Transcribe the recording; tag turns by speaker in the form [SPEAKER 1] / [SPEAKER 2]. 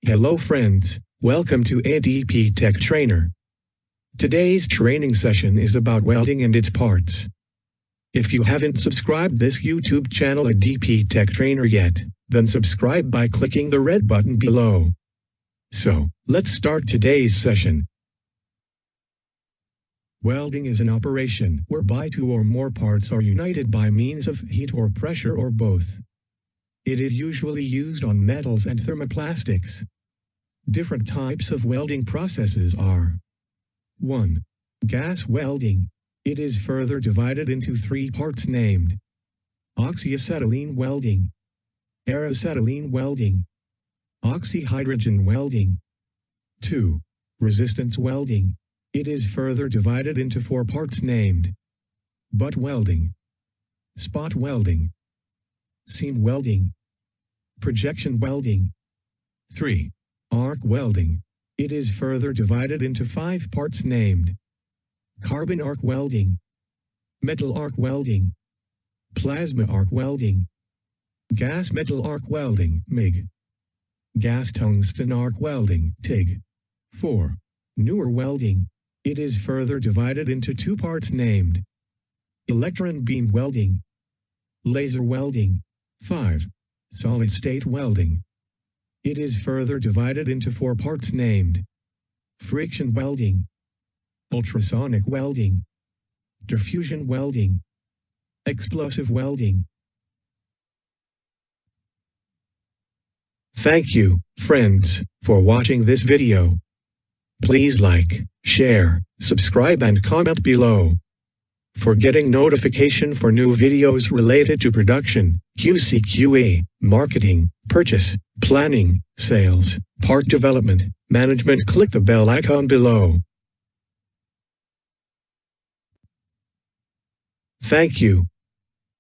[SPEAKER 1] Hello friends, welcome to ADP Tech Trainer. Today's training session is about welding and its parts. If you haven't subscribed this YouTube channel ADP Tech Trainer yet, then subscribe by clicking the red button below. So, let's start today's session. Welding is an operation whereby two or more parts are united by means of heat or pressure or both. It is usually used on metals and thermoplastics. Different types of welding processes are 1. Gas welding. It is further divided into three parts named oxyacetylene welding, acetylene welding, oxyhydrogen welding. 2. Resistance welding. It is further divided into four parts named butt welding, spot welding, seam welding, projection welding. 3. Arc welding. It is further divided into five parts named carbon arc welding, metal arc welding, plasma arc welding, gas metal arc welding (MIG), gas tungsten arc welding (TIG). 4. Newer welding. It is further divided into two parts named electron beam welding, laser welding. 5. Solid state welding. It is further divided into four parts named friction welding, ultrasonic welding, diffusion welding, explosive welding. Thank you, friends, for watching this video. Please like, share, subscribe and comment below. For getting notification for new videos related to production, QC QA, marketing, purchase, planning, sales, part development, management, click the bell icon below. Thank you.